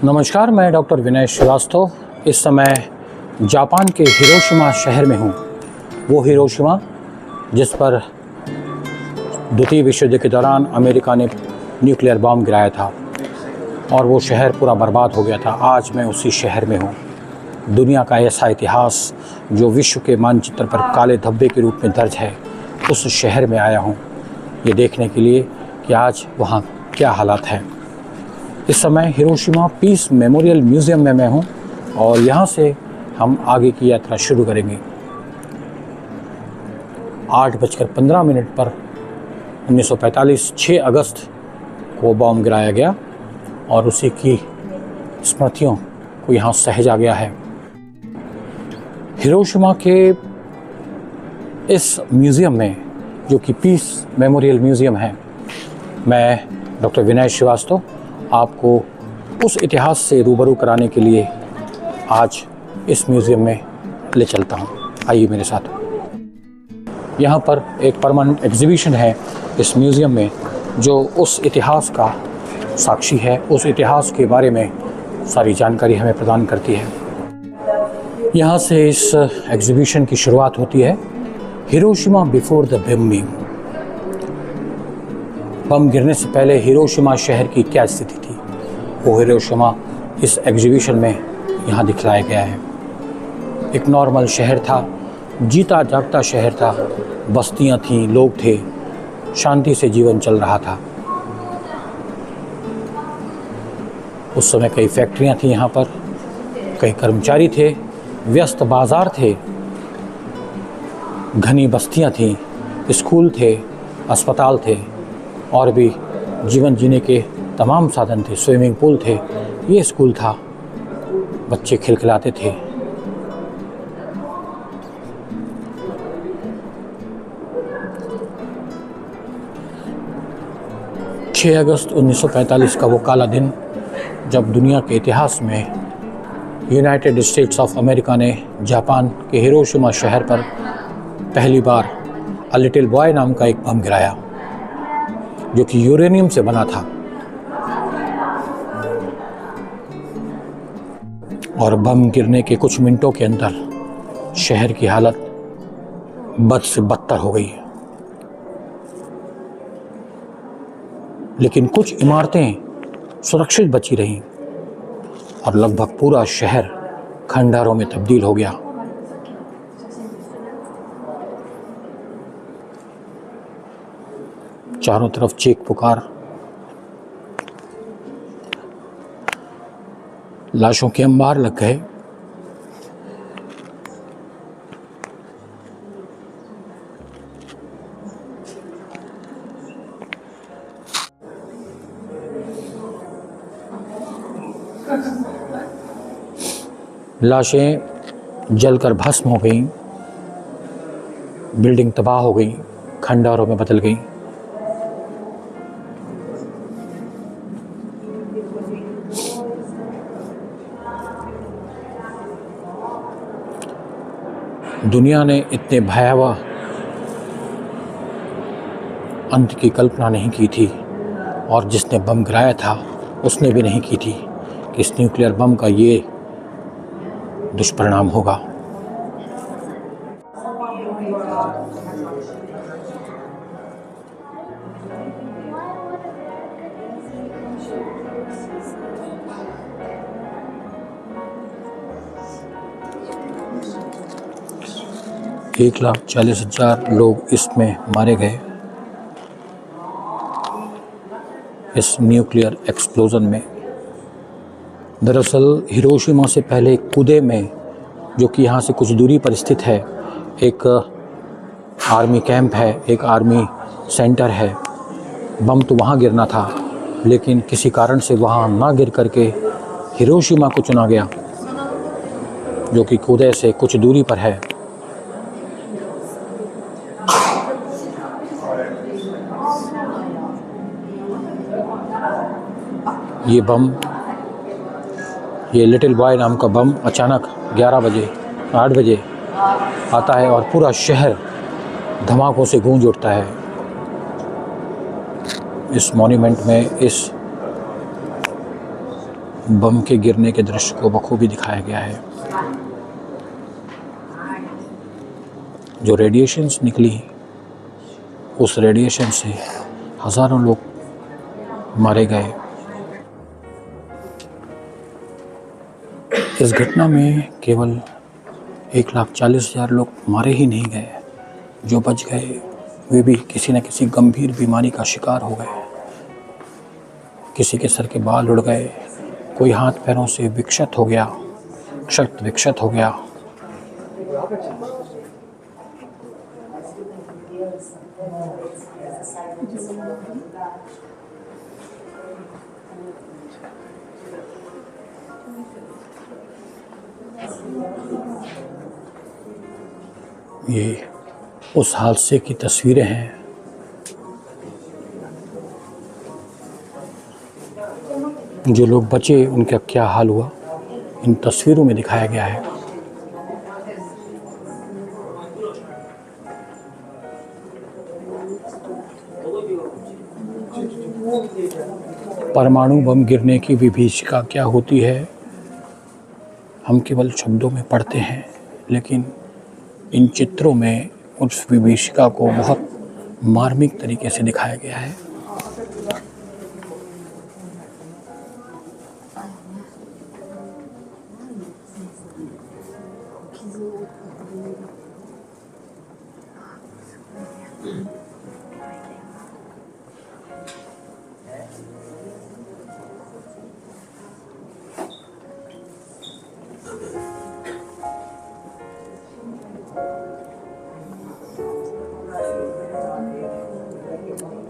नमस्कार, मैं डॉक्टर विनय श्रीवास्तव इस समय जापान के हिरोशिमा शहर में हूँ। वो हिरोशिमा जिस पर द्वितीय विश्व युद्ध के दौरान अमेरिका ने न्यूक्लियर बॉम्ब गिराया था और वो शहर पूरा बर्बाद हो गया था। आज मैं उसी शहर में हूँ। दुनिया का ऐसा इतिहास जो विश्व के मानचित्र पर काले धब्बे के रूप में दर्ज है, उस शहर में आया हूँ ये देखने के लिए कि आज वहाँ क्या हालात हैं। इस समय हिरोशिमा पीस मेमोरियल म्यूज़ियम में मैं हूँ और यहाँ से हम आगे की यात्रा शुरू करेंगे। 8:15 पर 1945 6 अगस्त को बॉम्ब गिराया गया और उसी की स्मृतियों को यहाँ सहेजा गया है। हिरोशिमा के इस म्यूज़ियम में, जो कि पीस मेमोरियल म्यूज़ियम है, मैं डॉक्टर विनय श्रीवास्तव आपको उस इतिहास से रूबरू कराने के लिए आज इस म्यूज़ियम में ले चलता हूँ। आइए मेरे साथ। यहाँ पर एक परमानेंट एग्जीबिशन है इस म्यूज़ियम में जो उस इतिहास का साक्षी है, उस इतिहास के बारे में सारी जानकारी हमें प्रदान करती है। यहाँ से इस एग्जीबिशन की शुरुआत होती है। Hiroshima before the bombing. Bomb गिरने से पहले हिरोशिमा शहर की क्या स्थिति थी, वो हिरोशिमा इस एग्जीबिशन में यहाँ दिखलाया गया है। एक नॉर्मल शहर था, जीता जागता शहर था, बस्तियाँ थीं, लोग थे, शांति से जीवन चल रहा था। उस समय कई फैक्ट्रियाँ थीं यहाँ पर, कई कर्मचारी थे, व्यस्त बाज़ार थे, घनी बस्तियाँ थीं, स्कूल थे, अस्पताल थे और भी जीवन जीने के तमाम साधन थे। स्विमिंग पूल थे, ये स्कूल था, बच्चे खिलखिलाते थे। छः अगस्त 1945 का वो काला दिन जब दुनिया के इतिहास में यूनाइटेड स्टेट्स ऑफ अमेरिका ने जापान के हिरोशिमा शहर पर पहली बार अ लिटिल बॉय नाम का एक बम गिराया जो कि यूरेनियम से बना था। और बम गिरने के कुछ मिनटों के अंदर शहर की हालत बद से बदतर हो गई। लेकिन कुछ इमारतें सुरक्षित बची रहीं और लगभग पूरा शहर खंडहरों में तब्दील हो गया। चारों तरफ चीख पुकार, लाशों के अंबार लग गए। लाशें जलकर भस्म हो गईं, बिल्डिंग तबाह हो गई, खंडहरों में बदल गई। दुनिया ने इतने भयावह अंत की कल्पना नहीं की थी और जिसने बम गिराया था उसने भी नहीं की थी कि इस न्यूक्लियर बम का ये दुष्परिणाम होगा। एक 1,40,000 लोग इसमें मारे गए, इस न्यूक्लियर एक्सप्लोजन में। दरअसल हिरोशिमा से पहले कुदे में, जो कि यहाँ से कुछ दूरी पर स्थित है, एक आर्मी कैंप है, एक आर्मी सेंटर है। बम तो वहाँ गिरना था, लेकिन किसी कारण से वहाँ ना गिर करके हिरोशिमा को चुना गया, जो कि कुदे से कुछ दूरी पर है। ये बम, ये लिटिल बॉय नाम का बम अचानक 8 बजे आता है और पूरा शहर धमाकों से गूंज उठता है। इस मॉन्यूमेंट में, इस बम के गिरने के दृश्य को बखूबी दिखाया गया है। जो रेडिएशंस निकली, उस रेडिएशन से हज़ारों लोग मारे गए। इस घटना में केवल 1,40,000 लोग मारे ही नहीं गए, जो बच गए वे भी किसी न किसी गंभीर बीमारी का शिकार हो गए। किसी के सर के बाल उड़ गए, कोई हाथ पैरों से विक्षत हो गया, क्षत विक्षत हो गया। ये उस हादसे की तस्वीरें हैं। जो लोग बचे उनका क्या हाल हुआ, इन तस्वीरों में दिखाया गया है। परमाणु बम गिरने की विभीषिका क्या होती है, हम केवल शब्दों में पढ़ते हैं, लेकिन इन चित्रों में उस विभीषिका को बहुत मार्मिक तरीके से दिखाया गया है।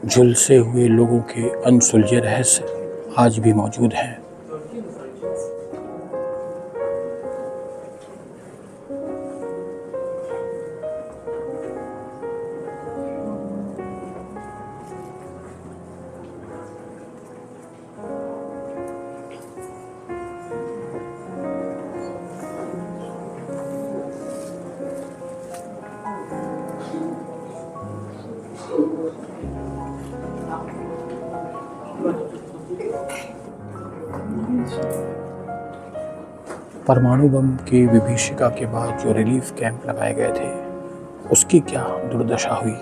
झुलसे हुए लोगों के अनसुलझे रहस्य आज भी मौजूद हैं। परमाणु बम की विभीषिका के बाद जो रिलीफ कैंप लगाए गए थे, उसकी क्या दुर्दशा हुई।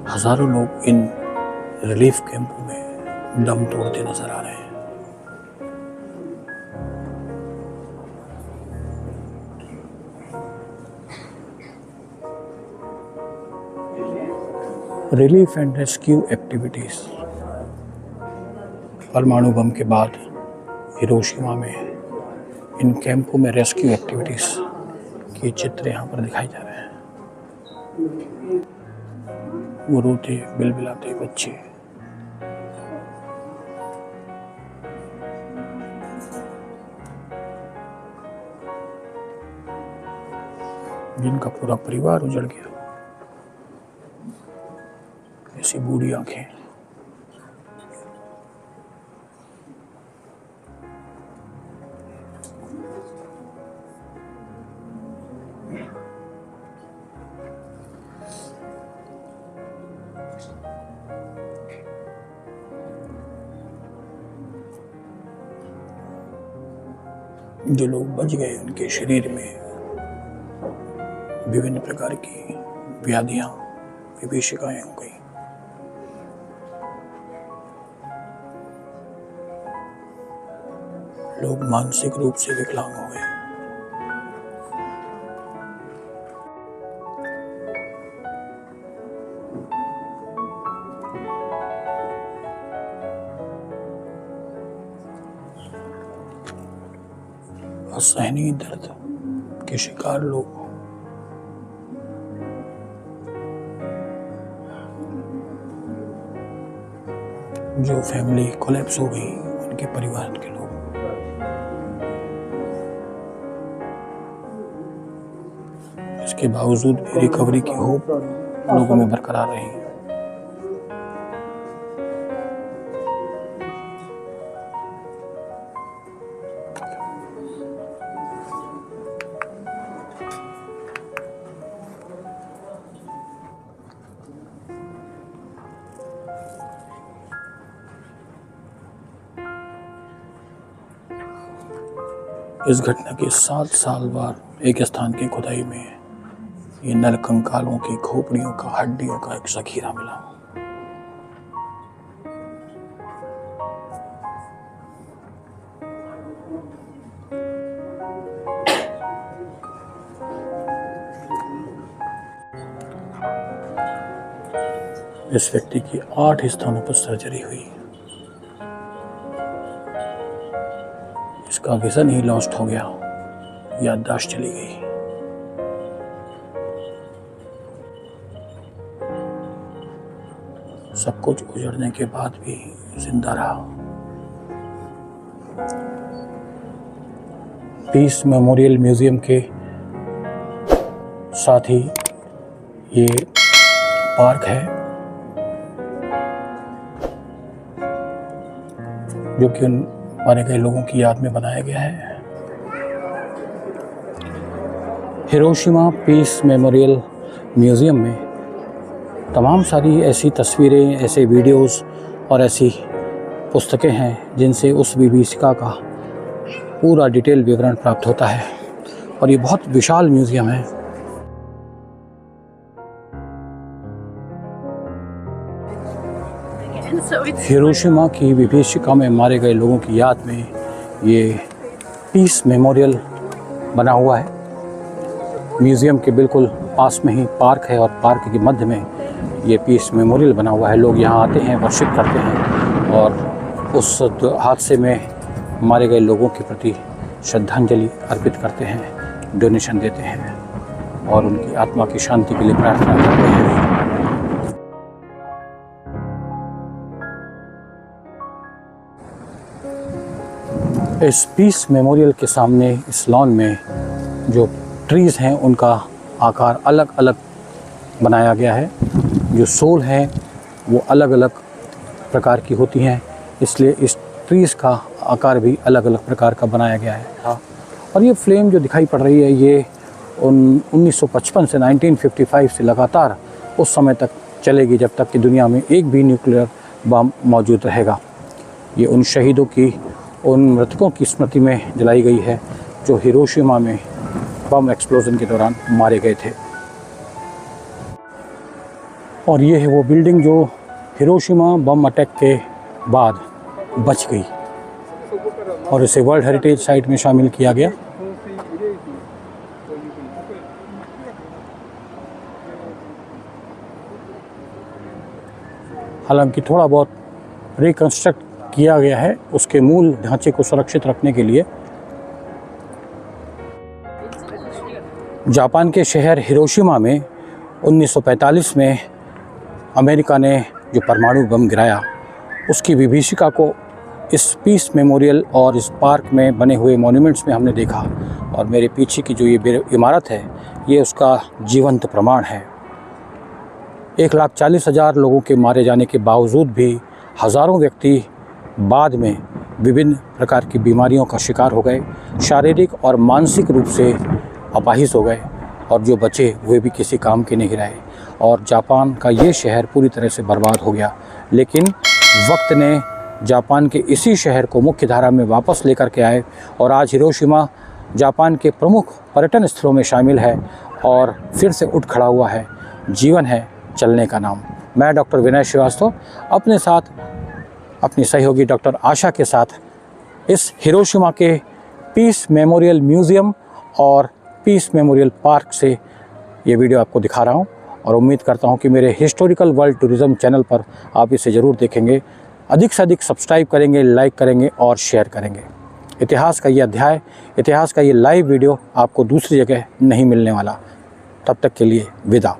हजारों लोग इन रिलीफ कैंपों में दम तोड़ते नजर आ रहे हैं। Relief and rescue activities. परमाणु बम के बाद हिरोशिमा में इन कैंपों में रेस्क्यू एक्टिविटीज के चित्र यहाँ पर दिखाए जा रहे हैं। वो रोते बिलबिलाते बच्चे, जिनका पूरा परिवार उजड़ गया, ऐसी बूढ़ी आंखें। जो लोग बच गए उनके शरीर में विभिन्न प्रकार की व्याधियां, विभीषिकाएं हो गई। लोग मानसिक रूप से विकलांग हो गए। असहनीय दर्द के शिकार लोग जो फैमिली कोलैप्स हो गई, उनके परिवार के लोग। इसके बावजूद भी रिकवरी की होप लोगों में बरकरार रही। इस घटना के 7 साल बाद एक स्थान की खुदाई में ये नर कंकालों की खोपड़ियों का हड्डियों का एक ज़खीरा मिला। इस व्यक्ति की 8 स्थानों पर सर्जरी हुई। इसका विजन ही लॉस्ट हो गया, याददाश्त चली गई। सब कुछ उजड़ने के बाद भी जिंदा रहा। पीस मेमोरियल म्यूजियम के साथ ही ये पार्क है जो कि उन मारे गए लोगों की याद में बनाया गया है। हिरोशिमा पीस मेमोरियल म्यूज़ियम में तमाम सारी ऐसी तस्वीरें, ऐसे वीडियोस और ऐसी पुस्तकें हैं जिनसे उस विभीषिका का पूरा डिटेल विवरण प्राप्त होता है और ये बहुत विशाल म्यूज़ियम है। हिरोशिमा की विभीषिका में मारे गए लोगों की याद में ये पीस मेमोरियल बना हुआ है। म्यूज़ियम के बिल्कुल पास में ही पार्क है और पार्क के मध्य में ये पीस मेमोरियल बना हुआ है। लोग यहाँ आते हैं, वर्शिप करते हैं और उस हादसे में मारे गए लोगों के प्रति श्रद्धांजलि अर्पित करते हैं, डोनेशन देते हैं और उनकी आत्मा की शांति के लिए प्रार्थना करते हैं। इस पीस मेमोरियल के सामने इस लॉन में जो ट्रीज़ हैं उनका आकार अलग अलग बनाया गया है। जो सोल हैं वो अलग अलग प्रकार की होती हैं, इसलिए इस ट्रीज़ का आकार भी अलग अलग प्रकार का बनाया गया है। और ये फ्लेम जो दिखाई पड़ रही है ये 1955 से 1955 से लगातार उस समय तक चलेगी जब तक कि दुनिया में एक भी न्यूक्लियर बम मौजूद रहेगा। ये उन शहीदों की, उन मृतकों की स्मृति में जलाई गई है जो हिरोशिमा में बम एक्सप्लोजन के दौरान मारे गए थे। और ये है वो बिल्डिंग जो हिरोशिमा बम अटैक के बाद बच गई और इसे वर्ल्ड हेरिटेज साइट में शामिल किया गया। हालांकि थोड़ा बहुत रिकंस्ट्रक्ट किया गया है उसके मूल ढांचे को सुरक्षित रखने के लिए। जापान के शहर हिरोशिमा में 1945 में अमेरिका ने जो परमाणु बम गिराया उसकी विभीषिका को इस पीस मेमोरियल और इस पार्क में बने हुए मॉन्यूमेंट्स में हमने देखा। और मेरे पीछे की जो ये इमारत है ये उसका जीवंत प्रमाण है। 1,40,000 लोगों के मारे जाने के बावजूद भी हज़ारों व्यक्ति बाद में विभिन्न प्रकार की बीमारियों का शिकार हो गए, शारीरिक और मानसिक रूप से अपाहिज हो गए और जो बचे वे भी किसी काम के नहीं रहे और जापान का ये शहर पूरी तरह से बर्बाद हो गया। लेकिन वक्त ने जापान के इसी शहर को मुख्य धारा में वापस लेकर के आए और आज हिरोशिमा जापान के प्रमुख पर्यटन स्थलों में शामिल है और फिर से उठ खड़ा हुआ है। जीवन है चलने का नाम। मैं डॉक्टर विनय श्रीवास्तव अपने साथ अपनी सहयोगी डॉक्टर आशा के साथ इस हिरोशिमा के पीस मेमोरियल म्यूज़ियम और पीस मेमोरियल पार्क से ये वीडियो आपको दिखा रहा हूँ और उम्मीद करता हूँ कि मेरे हिस्टोरिकल वर्ल्ड टूरिज़्म चैनल पर आप इसे ज़रूर देखेंगे, अधिक से अधिक सब्सक्राइब करेंगे, लाइक करेंगे और शेयर करेंगे। इतिहास का ये अध्याय, इतिहास का ये लाइव वीडियो आपको दूसरी जगह नहीं मिलने वाला। तब तक के लिए विदा।